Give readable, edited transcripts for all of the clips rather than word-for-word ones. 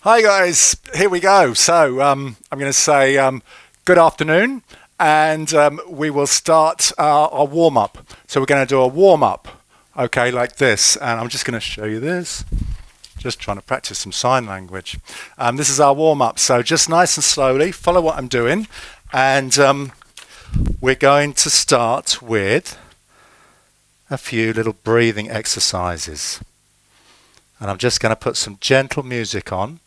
Hi guys, here we go. So I'm going to say good afternoon, and we will start our warm-up. So we're going to do a warm-up, okay, like this, and I'm just going to show you this. Just trying to practice some sign language. This is our warm-up, so just nice and slowly follow what I'm doing, and we're going to start with a few little breathing exercises. And I'm just going to put some gentle music on,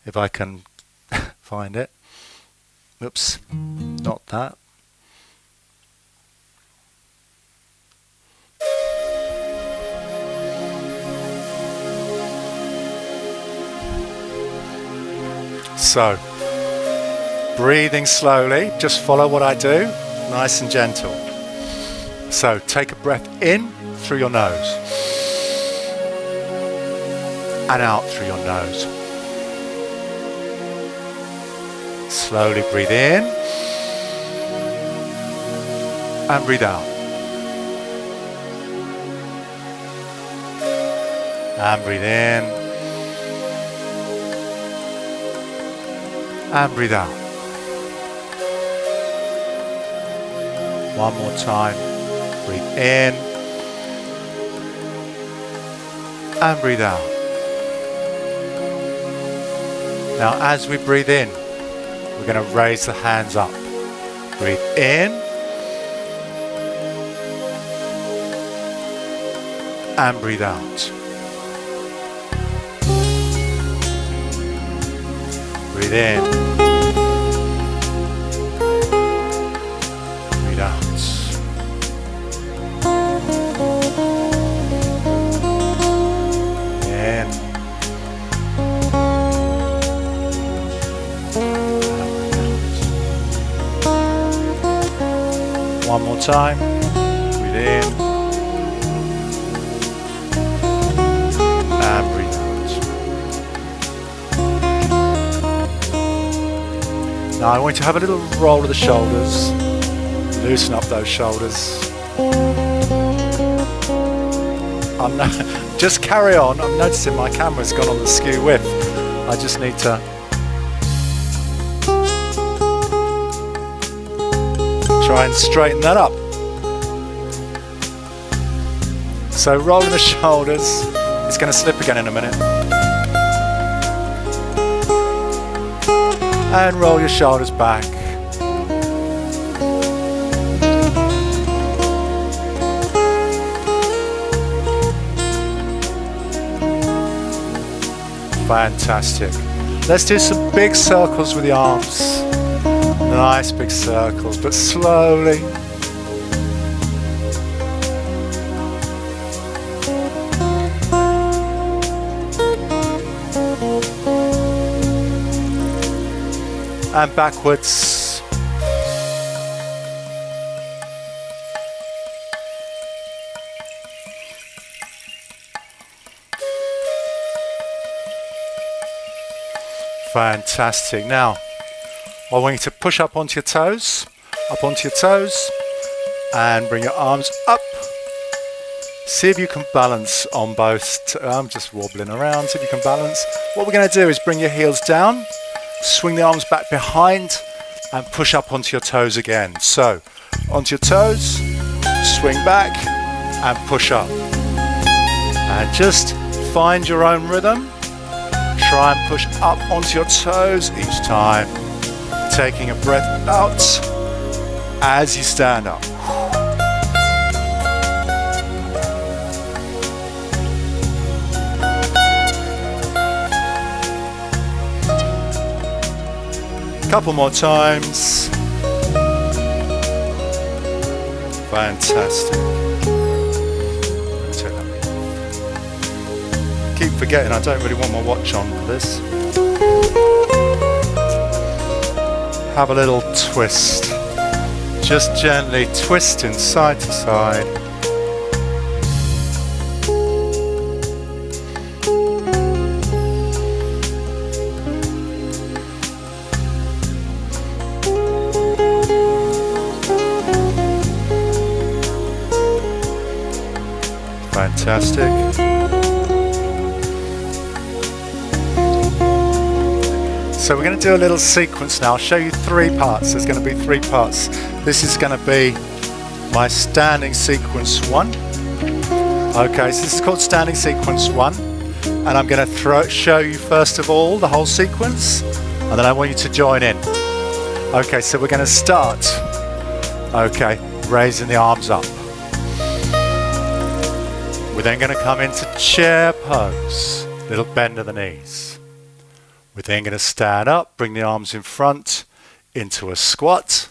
if I can find it. Oops, not that. So, breathing slowly, just follow what I do, nice and gentle. So, take a breath in through your nose and out through your nose. Slowly breathe in and breathe out. And breathe in and breathe out. One more time. Breathe in and breathe out. Now as we breathe in, we're going to raise the hands up. Breathe in and breathe out. Breathe in. Breathe out. In. One more time. Breathe in and breathe out. Now I want you to have a little roll of the shoulders. Loosen up those shoulders. Just carry on. I'm noticing my camera's gone on the skew whip. I just need to try and straighten that up. So rolling the shoulders. It's going to slip again in a minute. And roll your shoulders back. Fantastic. Let's do some big circles with the arms. Nice big circles, but slowly. And backwards. Fantastic. Now, I want you to push up onto your toes, and bring your arms up. See if you can balance on both. I'm just wobbling around, see if you can balance. What we're going to do is bring your heels down, swing the arms back behind, and push up onto your toes again. So, onto your toes, swing back, and push up. And just find your own rhythm. Try and push up onto your toes each time. Taking a breath out as you stand up. Couple more times. Fantastic. Keep forgetting I don't really want my watch on for this. Have a little twist. Just gently twisting side to side. Fantastic. So we're going to do a little sequence now. I'll show you 3 parts. There's going to be 3 parts. This is going to be my standing sequence 1. Okay, so this is called standing sequence 1. And I'm going to show you first of all the whole sequence, and then I want you to join in. Okay, so we're going to start. Okay, raising the arms up. We're then going to come into chair pose, little bend of the knees. We're then going to stand up, bring the arms in front into a squat.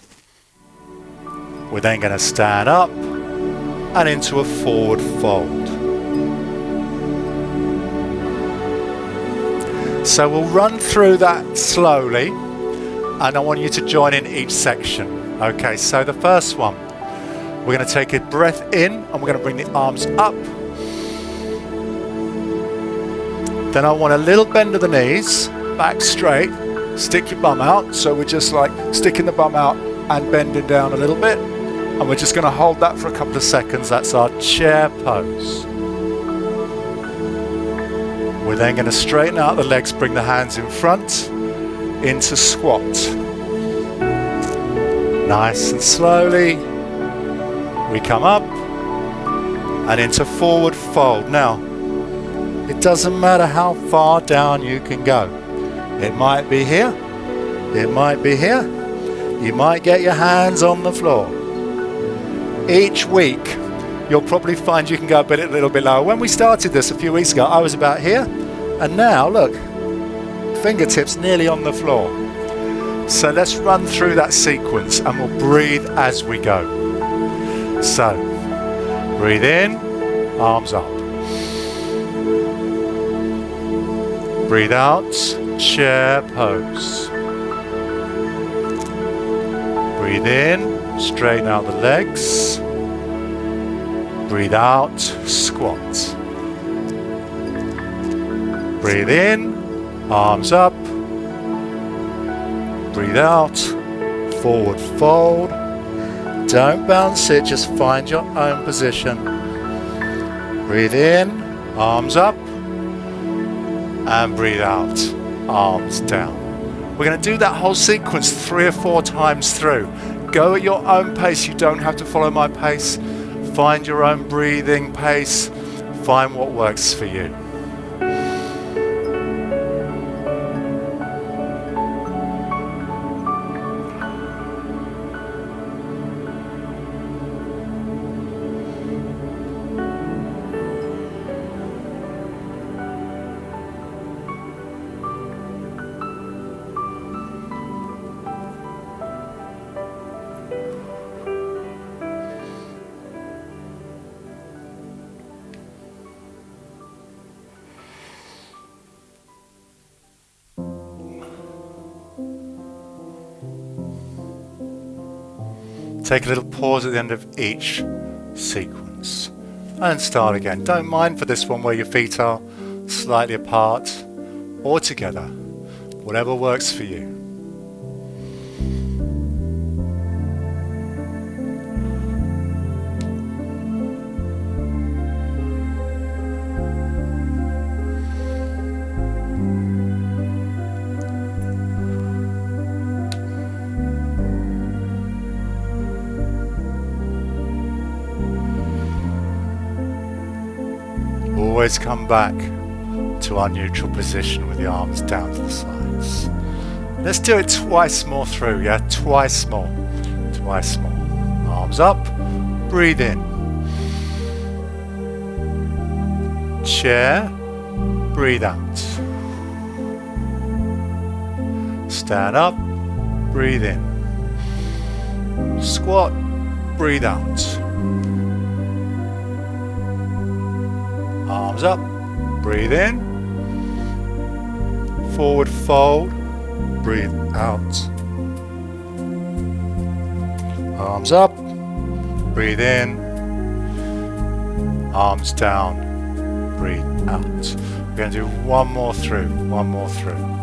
We're then going to stand up and into a forward fold. So we'll run through that slowly, and I want you to join in each section. Okay, so the first one, we're going to take a breath in and we're going to bring the arms up. Then I want a little bend of the knees, back straight, stick your bum out. So we're just like sticking the bum out and bending down a little bit. And we're just going to hold that for a couple of seconds. That's our chair pose. We're then going to straighten out the legs, bring the hands in front, into squat. Nice and slowly, we come up and into forward fold. Now, it doesn't matter how far down you can go. It might be here, it might be here. You might get your hands on the floor. Each week, you'll probably find you can go a little bit lower. When we started this a few weeks ago, I was about here, and now, look, fingertips nearly on the floor. So let's run through that sequence, and we'll breathe as we go. So, breathe in, arms up. Breathe out, chair pose. Breathe in, straighten out the legs. Breathe out, squat. Breathe in, arms up. Breathe out, forward fold. Don't bounce it, just find your own position. Breathe in, arms up. And breathe out, arms down. We're going to do that whole sequence 3 or 4 times through. Go at your own pace. You don't have to follow my pace. Find your own breathing pace. Find what works for you. Take a little pause at the end of each sequence and start again. Don't mind for this one where your feet are slightly apart or together, whatever works for you. Always come back to our neutral position with the arms down to the sides. Let's do it twice more through, yeah? Twice more. Twice more. Arms up, breathe in. Chair, breathe out. Stand up, breathe in. Squat, breathe out. Arms up, breathe in. Forward fold, breathe out. Arms up, breathe in. Arms down, breathe out. We're going to do one more through, one more through.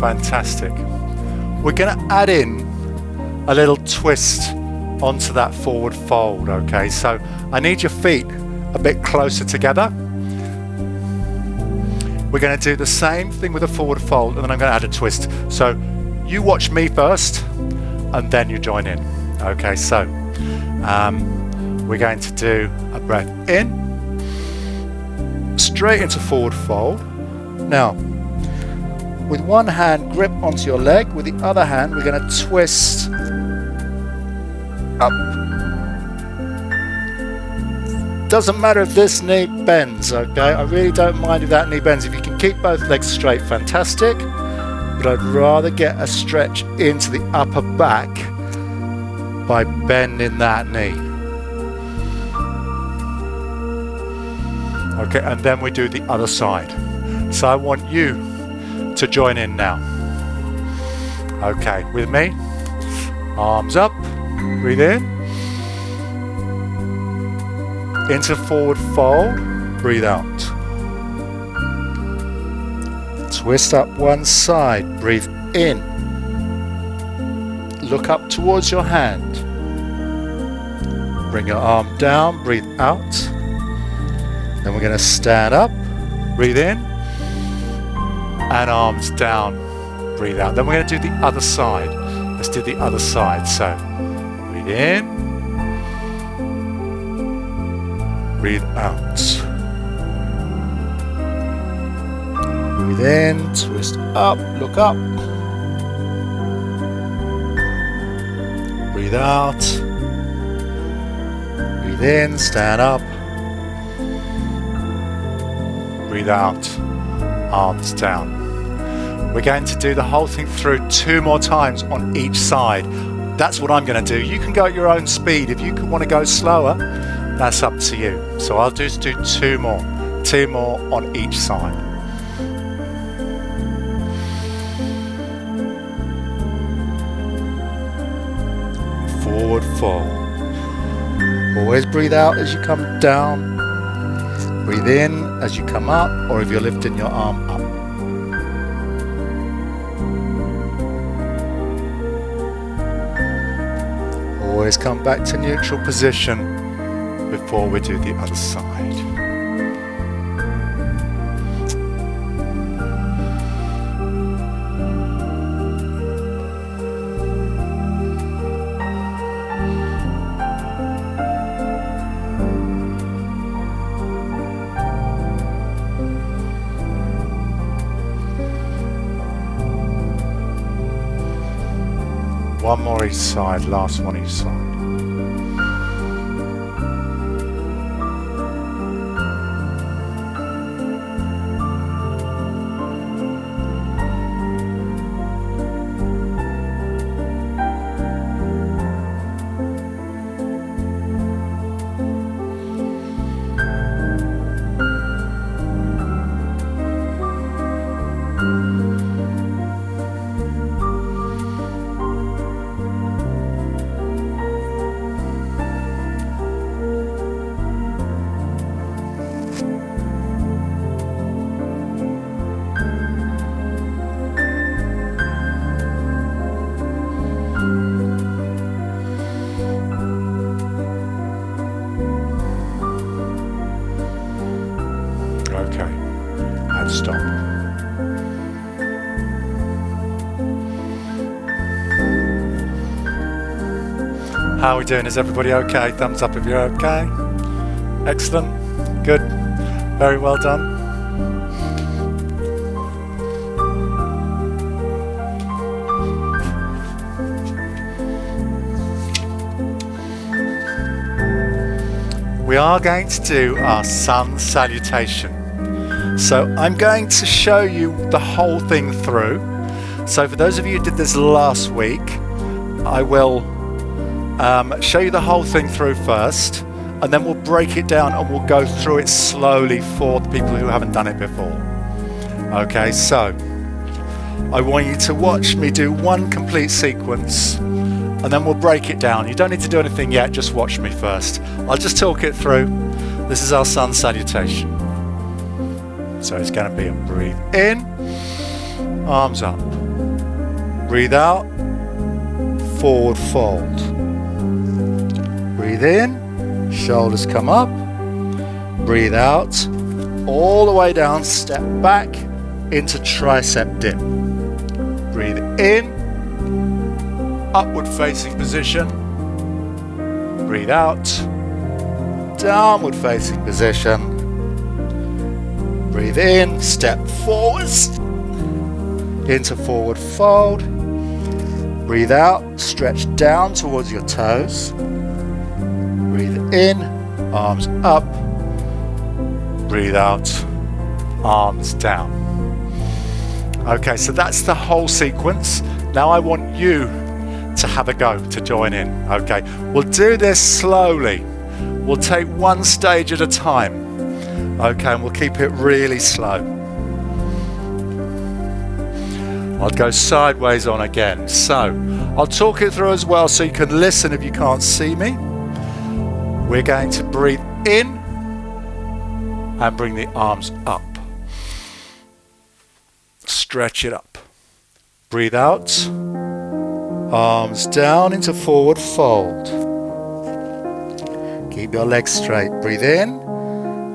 Fantastic. We're going to add in a little twist onto that forward fold, okay? So I need your feet a bit closer together. We're going to do the same thing with a forward fold, and then I'm going to add a twist. So you watch me first, and then you join in. Okay, so we're going to do a breath in, straight into forward fold. Now, with one hand, grip onto your leg. With the other hand, we're going to twist up. Doesn't matter if this knee bends, okay? I really don't mind if that knee bends. If you can keep both legs straight, fantastic. But I'd rather get a stretch into the upper back by bending that knee. Okay, and then we do the other side. So I want you to join in now. Okay, with me. Arms up, breathe in. Into forward fold, breathe out. Twist up one side, breathe in. Look up towards your hand. Bring your arm down, breathe out. Then we're going to stand up, breathe in. And arms down, breathe out. Then we're going to do the other side. Let's do the other side. So, breathe in. Breathe out. Breathe in, twist up, look up. Breathe out. Breathe in, stand up. Breathe out, arms down. We're going to do the whole thing through 2 more times on each side. That's what I'm going to do. You can go at your own speed. If you want to go slower, that's up to you. So I'll just do 2 more on each side. Forward fold. Always breathe out as you come down. Breathe in as you come up, or if you're lifting your arm up. Always come back to neutral position before we do the other side. One more each side, last one each side. Stop. How are we doing? Is everybody okay? Thumbs up if you're okay. Excellent. Good. Very well done. We are going to do our sun salutation. So I'm going to show you the whole thing through. So for those of you who did this last week, I will show you the whole thing through first, and then we'll break it down and we'll go through it slowly for the people who haven't done it before. Okay, so I want you to watch me do one complete sequence, and then we'll break it down. You don't need to do anything yet, just watch me first. I'll just talk it through. This is our sun salutation. So it's going to be a breathe in, arms up, Breathe out, forward fold. Breathe in, shoulders come up. Breathe out, all the way down, step back into tricep dip. Breathe in, upward facing position. Breathe out, downward facing position. Breathe in, step forwards into forward fold. Breathe out, stretch down towards your toes. Breathe in, arms up. Breathe out, arms down. Okay, so that's the whole sequence. Now I want you to have a go, to join in. Okay, we'll do this slowly. We'll take one stage at a time. Okay, and we'll keep it really slow. I'll go sideways on again. So I'll talk it through as well so you can listen if you can't see me. We're going to breathe in and bring the arms up. Stretch it up. Breathe out. Arms down into forward fold. Keep your legs straight. Breathe in.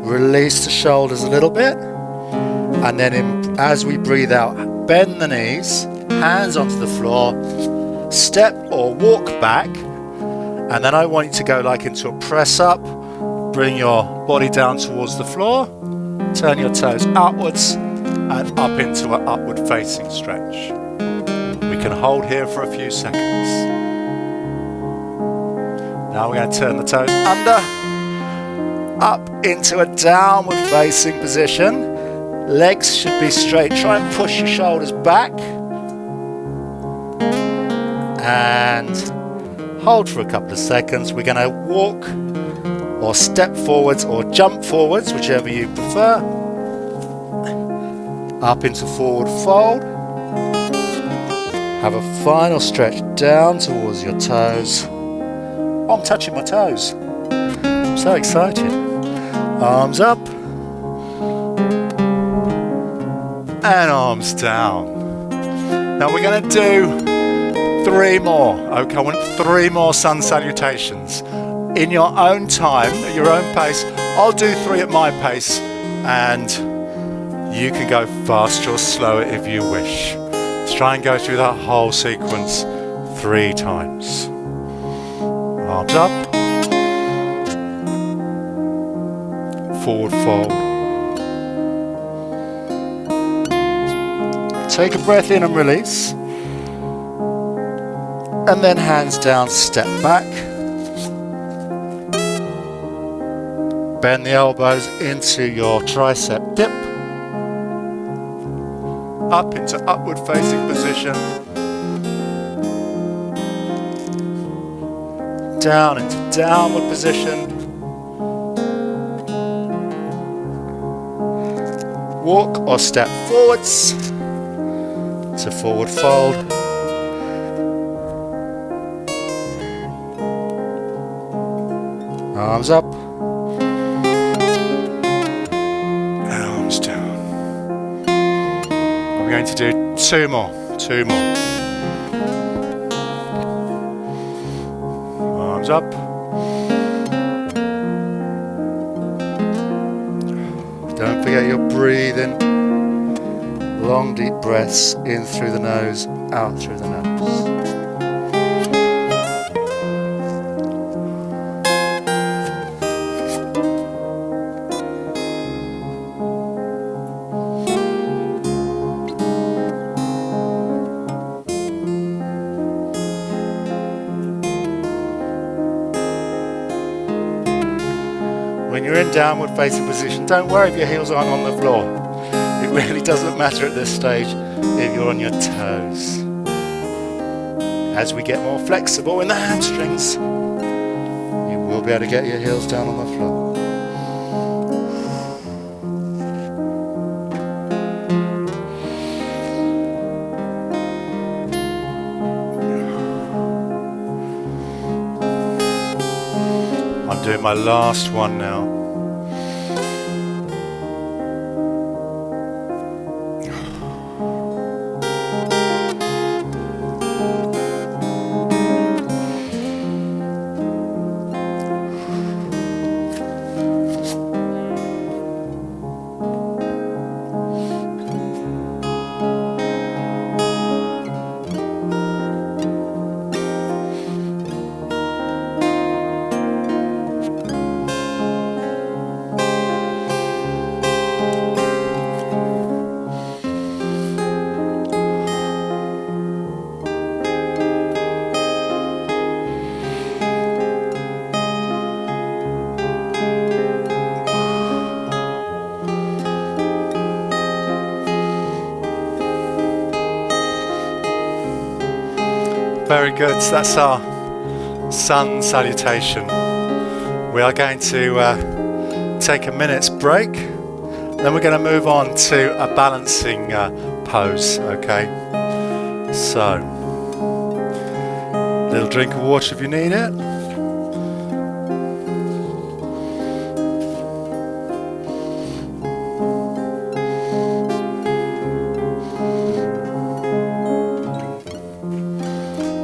Release the shoulders a little bit. And then as we breathe out, bend the knees, hands onto the floor, step or walk back. And then I want you to go like into a press up. Bring your body down towards the floor. Turn your toes outwards and up into an upward facing stretch. We can hold here for a few seconds. Now we're going to turn the toes under, up into a downward facing position. Legs should be straight. Try and push your shoulders back. And hold for a couple of seconds. We're going to walk or step forwards or jump forwards, whichever you prefer. Up into forward fold. Have a final stretch down towards your toes. Oh, I'm touching my toes. I'm so excited. Arms up. And arms down. Now we're going to do 3 more. Okay, I want 3 more sun salutations. In your own time, at your own pace. I'll do 3 at my pace, and you can go faster or slower if you wish. Let's try and go through that whole sequence 3 times. Arms up. Forward fold. Take a breath in and release. And then hands down, step back. Bend the elbows into your tricep dip. Up into upward facing position. Down into downward position. Walk or step forwards to forward fold. Arms up. Arms down. I'm going to do 2 more. 2 more. Arms up. Don't forget you're breathing. Long deep breaths in through the nose, out through the nose. When you're in downward facing position, don't worry if your heels aren't on the floor. It really doesn't matter at this stage if you're on your toes. As we get more flexible in the hamstrings, you will be able to get your heels down on the floor. I'm doing my last one now. Very good. So that's our sun salutation. We are going to take a minute's break. Then we're going to move on to a balancing pose. Okay. So, a little drink of water if you need it.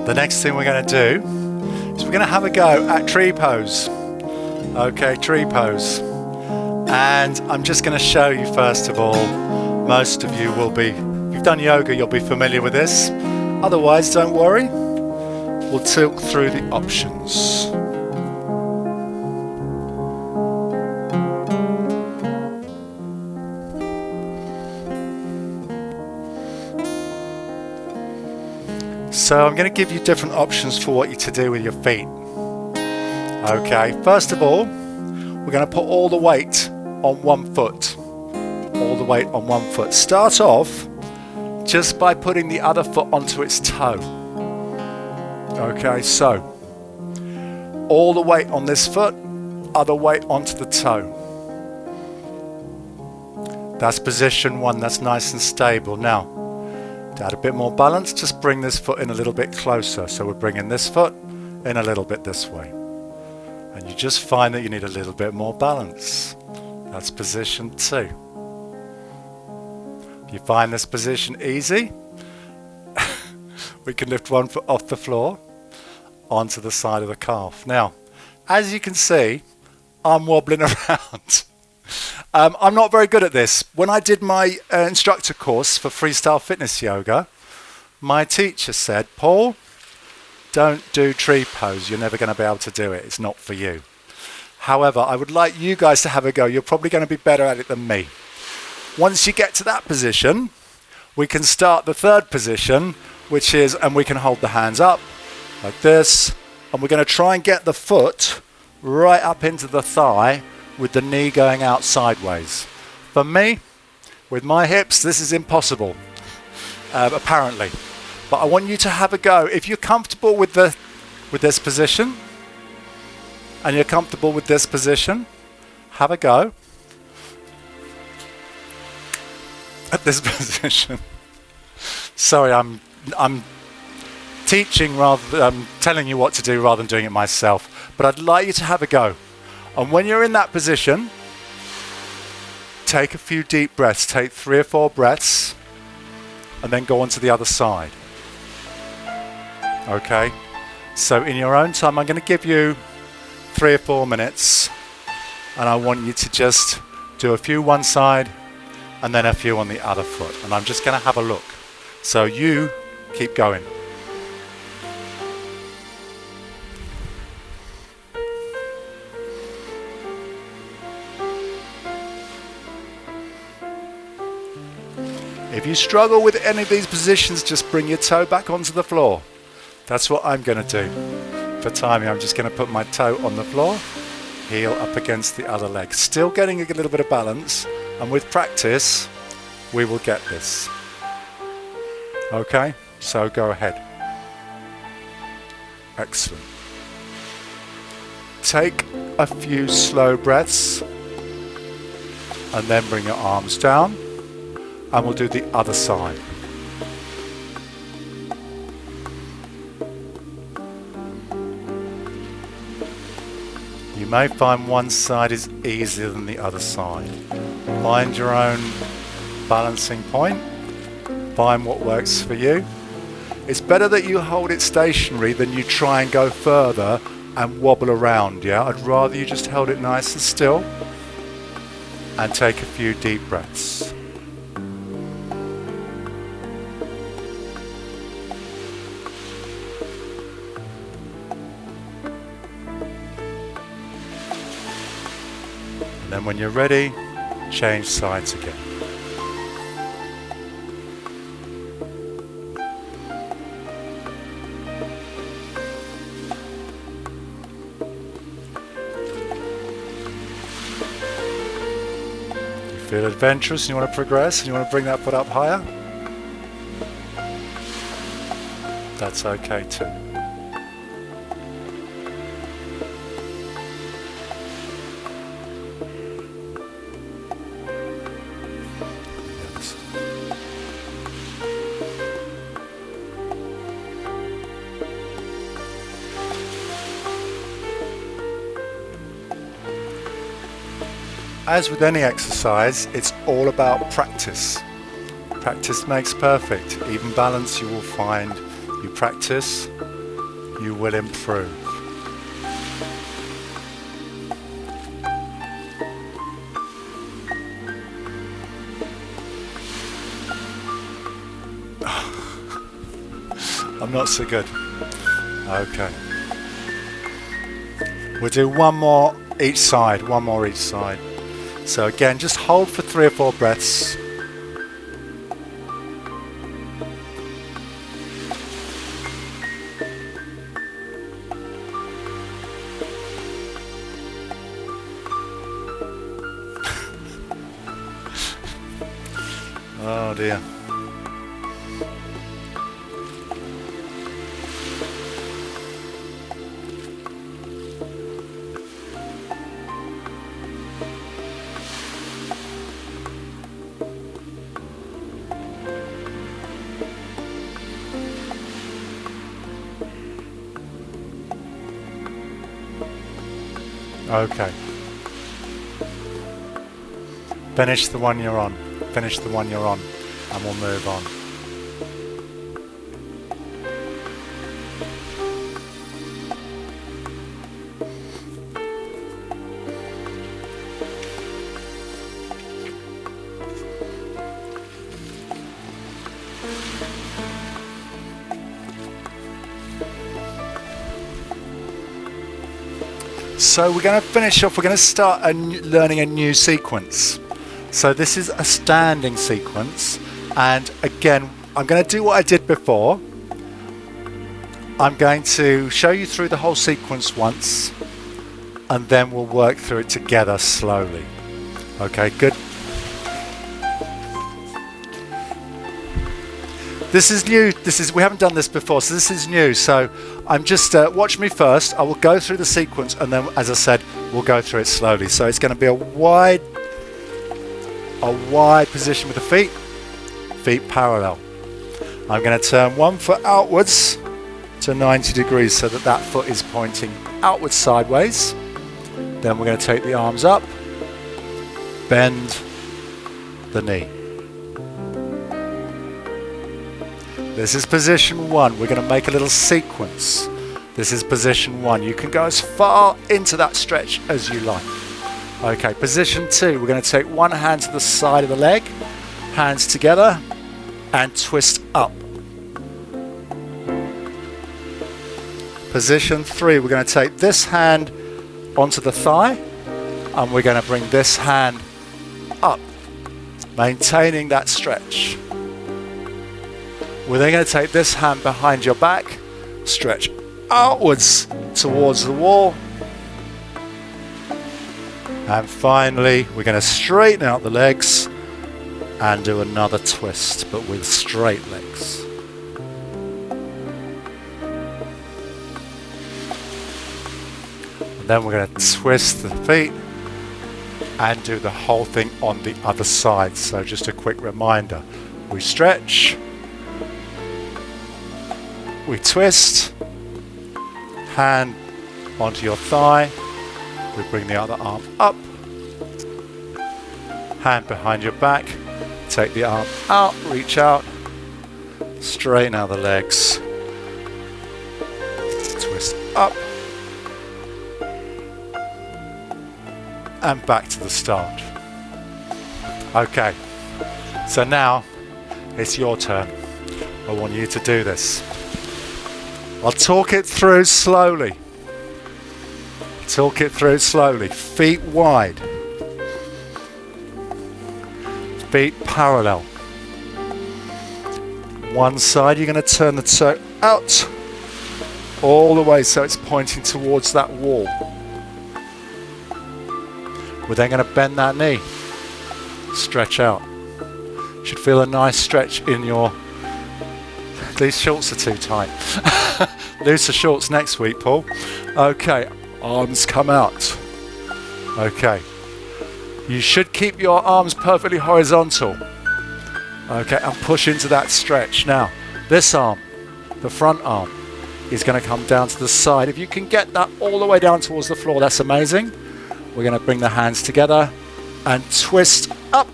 The next thing we're going to do is we're going to have a go at tree pose. Okay, tree pose. And I'm just going to show you first of all. Most of you will be, if you've done yoga, you'll be familiar with this. Otherwise, don't worry. We'll talk through the options. So I'm going to give you different options for what you to do with your feet. Okay, first of all, we're going to put all the weight on one foot. All the weight on one foot. Start off just by putting the other foot onto its toe. Okay, so all the weight on this foot, other weight onto the toe. That's position one, that's nice and stable. Now, to add a bit more balance, just bring this foot in a little bit closer. So we're bringing this foot in a little bit this way. And you just find that you need a little bit more balance. That's position two. If you find this position easy, we can lift one foot off the floor onto the side of the calf. Now, as you can see, I'm wobbling around. I'm not very good at this. When I did my instructor course for Freestyle Fitness Yoga, my teacher said, Paul, don't do tree pose. You're never going to be able to do it. It's not for you. However, I would like you guys to have a go. You're probably going to be better at it than me. Once you get to that position, we can start the third position, which is, and we can hold the hands up like this, and we're going to try and get the foot right up into the thigh with the knee going out sideways. For me, with my hips, this is impossible, apparently. But I want you to have a go. If you're comfortable with this position, and you're comfortable with this position, have a go at this position. Sorry, I'm teaching rather than telling you what to do rather than doing it myself. But I'd like you to have a go. And when you're in that position, take a few deep breaths. Take 3 or 4 breaths, and then go on to the other side. Okay? So in your own time, I'm going to give you 3 or 4 minutes, and I want you to just do a few one side and then a few on the other foot. And I'm just going to have a look. So you keep going. If you struggle with any of these positions, just bring your toe back onto the floor. That's what I'm going to do. For timing, I'm just going to put my toe on the floor, heel up against the other leg. Still getting a little bit of balance, and with practice, we will get this. Okay, so go ahead. Excellent. Take a few slow breaths, and then bring your arms down. And we'll do the other side. You may find one side is easier than the other side. Find your own balancing point. Find what works for you. It's better that you hold it stationary than you try and go further and wobble around, yeah? I'd rather you just held it nice and still and take a few deep breaths. And then when you're ready, change sides again. You feel adventurous and you want to progress and you want to bring that foot up higher? That's okay too. As with any exercise, it's all about practice. Practice makes perfect. Even balance, you will find, you practice, you will improve. I'm not so good. Okay. We'll do one more each side, one more each side. So again, just hold for 3 or 4 breaths. Oh dear. Okay. Finish the one you're on. Finish the one you're on, and we'll move on. So we're going to finish off, we're going to start learning a new sequence. So this is a standing sequence, and again, I'm going to do what I did before. I'm going to show you through the whole sequence once, and then we'll work through it together slowly. Okay, good. This is new. We haven't done this before, so this is new. So I'm just watch me first. I will go through the sequence, and then, as I said, we'll go through it slowly. So it's going to be a wide position with the feet parallel. I'm going to turn one foot outwards to 90 degrees so that that foot is pointing outwards sideways. Then we're going to take the arms up, bend the knee. This is position 1. We're going to make a little sequence. This is position 1. You can go as far into that stretch as you like. Okay, position 2. We're going to take one hand to the side of the leg, hands together, and twist up. Position 3. We're going to take this hand onto the thigh, and we're going to bring this hand up, maintaining that stretch. We're then going to take this hand behind your back, stretch outwards towards the wall, and finally we're going to straighten out the legs and do another twist, but with straight legs. And then we're going to twist the feet and do the whole thing on the other side. So just a quick reminder, we stretch, we twist, hand onto your thigh, we bring the other arm up, hand behind your back, take the arm out, reach out, straighten out the legs, twist up, and back to the start. Okay, so now it's your turn. I want you to do this. I'll talk it through slowly. Talk it through slowly. Feet wide. Feet parallel. One side, you're going to turn the toe out all the way so it's pointing towards that wall. We're then going to bend that knee. Stretch out. Should feel a nice stretch in your These shorts are too tight. Looser shorts next week, Paul. Okay, arms come out. Okay. You should keep your arms perfectly horizontal. Okay, and push into that stretch. Now, this arm, the front arm, is going to come down to the side. If you can get that all the way down towards the floor, that's amazing. We're going to bring the hands together and twist up.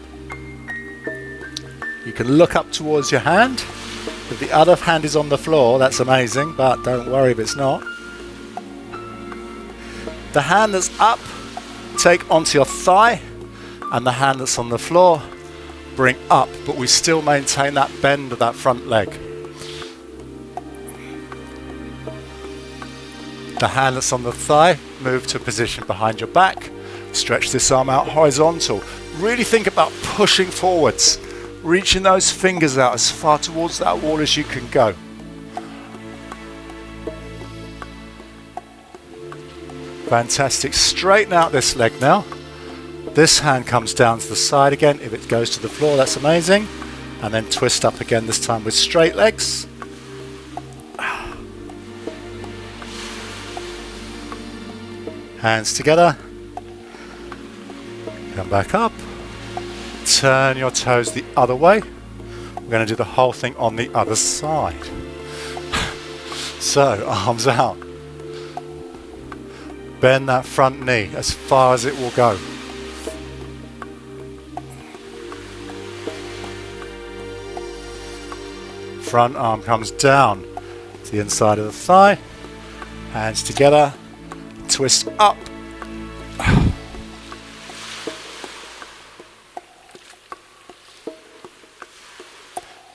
You can look up towards your hand. If the other hand is on the floor, that's amazing, but don't worry if it's not. The hand that's up, take onto your thigh, and the hand that's on the floor, bring up, but we still maintain that bend of that front leg. The hand that's on the thigh, move to a position behind your back. Stretch this arm out horizontal. Really think about pushing forwards, reaching those fingers out as far towards that wall as you can go. Fantastic. Straighten out this leg now. This hand comes down to the side again. If it goes to the floor, that's amazing. And then twist up again, this time with straight legs. Hands together. Come back up. Turn your toes the other way. We're going to do the whole thing on the other side. So, arms out. Bend that front knee as far as it will go. Front arm comes down to the inside of the thigh. Hands together. Twist up.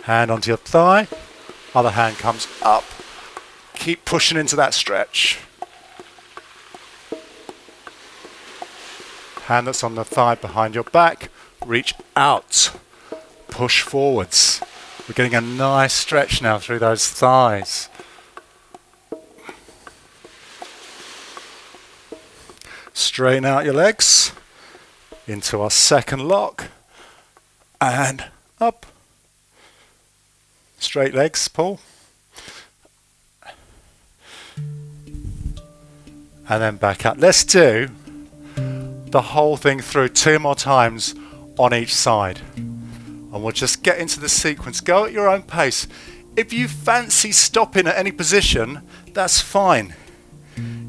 Hand onto your thigh. Other hand comes up. Keep pushing into that stretch. Hand that's on the thigh behind your back. Reach out. Push forwards. We're getting a nice stretch now through those thighs. Straighten out your legs into our second lock and up. Straight legs, Paul. And then back up. Let's do the whole thing through 2 more times on each side. And we'll just get into the sequence. Go at your own pace. If you fancy stopping at any position, that's fine.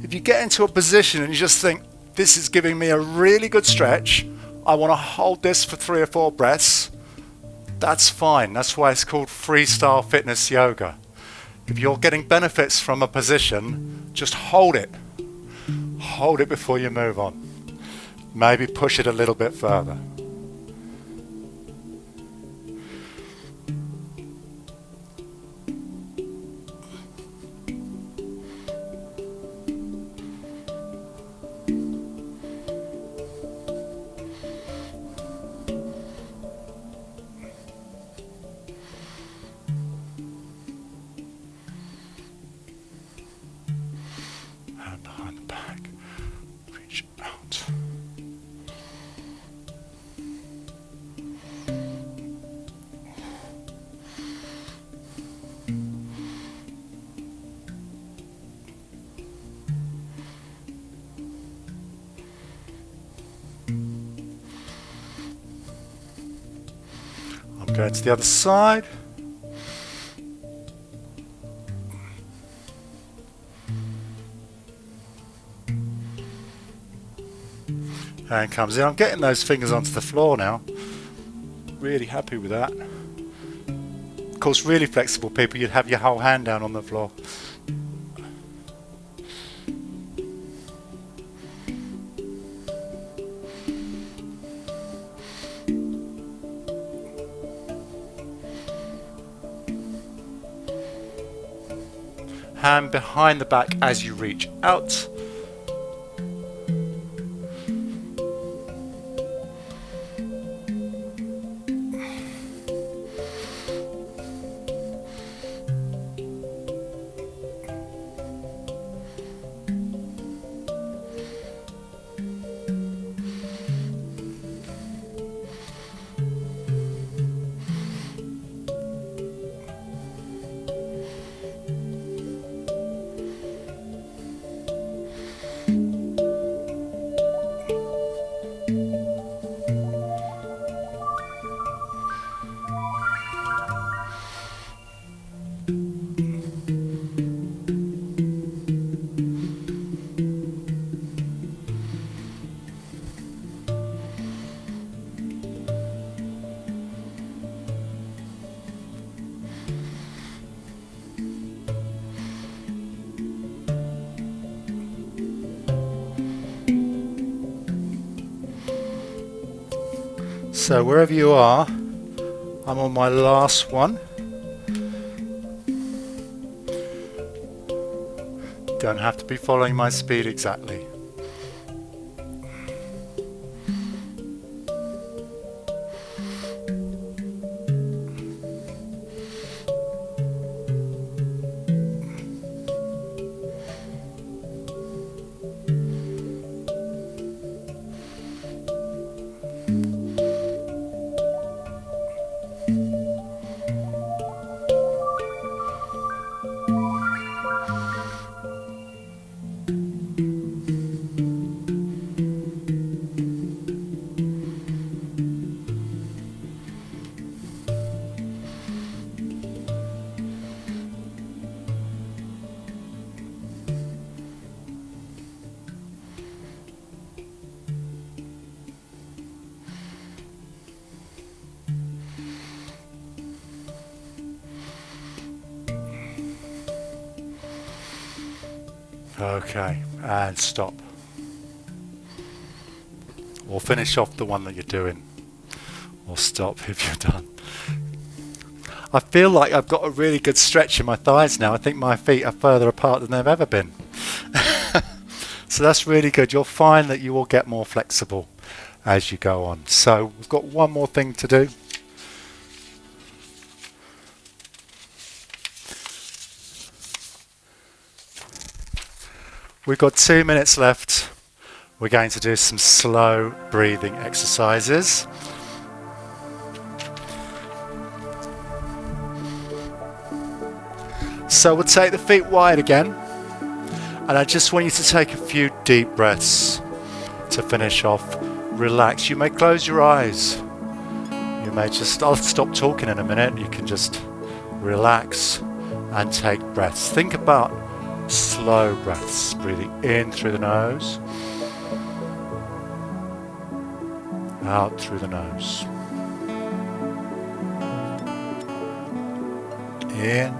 If you get into a position and you just think, this is giving me a really good stretch, I want to hold this for 3 or 4 breaths, that's fine. That's why it's called freestyle fitness yoga. If you're getting benefits from a position, just hold it. Hold it before you move on. Maybe push it a little bit further. Go to the other side. And comes in. I'm getting those fingers onto the floor now. Really happy with that. Of course, really flexible people, you'd have your whole hand down on the floor. Hand behind the back as you reach out. So wherever you are, I'm on my last one. Don't have to be following my speed exactly. Okay, and stop. Or finish off the one that you're doing. Or stop if you're done. I feel like I've got a really good stretch in my thighs now. I think my feet are further apart than they've ever been. So that's really good. You'll find that you will get more flexible as you go on. So we've got one more thing to do. We've got 2 minutes left. We're going to do some slow breathing exercises. So we'll take the feet wide again, and I just want you to take a few deep breaths to finish off. Relax. You may close your eyes. You may just, I'll stop talking in a minute. You can just relax and take breaths. Think about slow breaths, breathing in through the nose, out through the nose, in,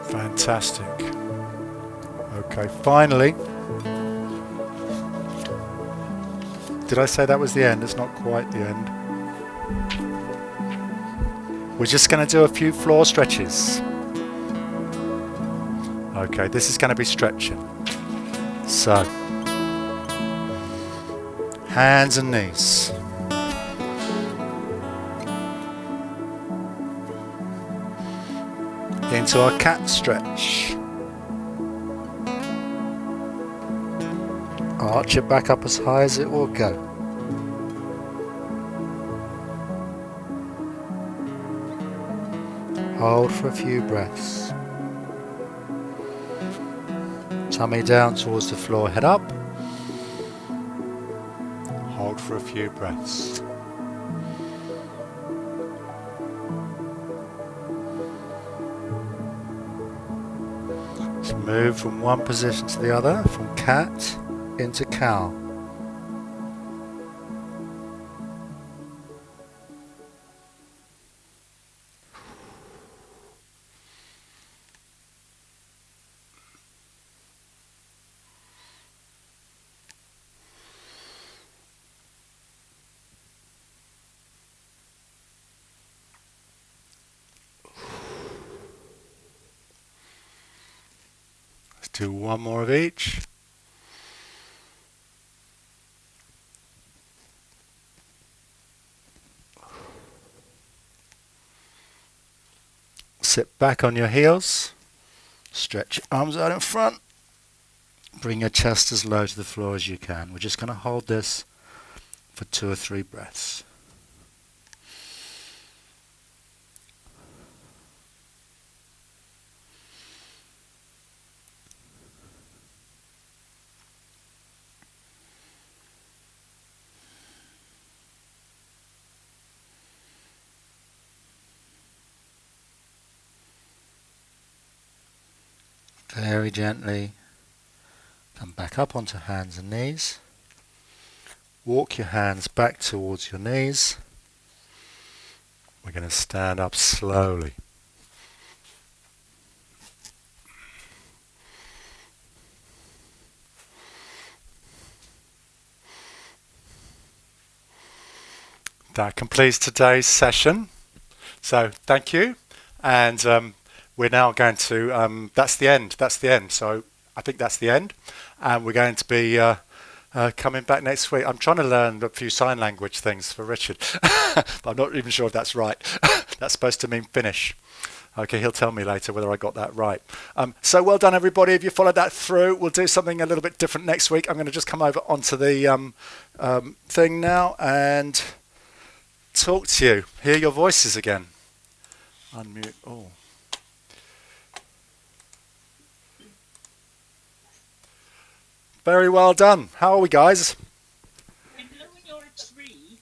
fantastic. Okay, finally, did I say that was the end? It's not quite the end. We're just going to do a few floor stretches. Okay, this is going to be stretching. So, hands and knees. Into our cat stretch. Arch it back up as high as it will go. Hold for a few breaths. Tummy down towards the floor, head up. Hold for a few breaths. Move from one position to the other, from cat into cow. Do one more of each. Sit back on your heels. Stretch your arms out in front. Bring your chest as low to the floor as you can. We're just going to hold this for 2 or 3 breaths. Very gently come back up onto hands and knees. Walk your hands back towards your knees. We're going to stand up slowly. That completes today's session. So thank you. And we're now going to, that's the end. So I think that's the end. And we're going to be coming back next week. I'm trying to learn a few sign language things for Richard, but I'm not even sure if that's right. That's supposed to mean finish. Okay, he'll tell me later whether I got that right. So well done, everybody. If you followed that through, we'll do something a little bit different next week. I'm going to just come over onto the thing now and talk to you. Hear your voices again. Unmute all. Very well done. How are we, guys? I know you're a tree.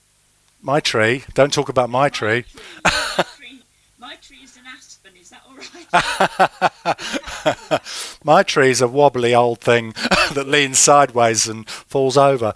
My tree? Don't talk about my tree. My tree is an aspen, is that all right? My tree is a wobbly old thing that leans sideways and falls over.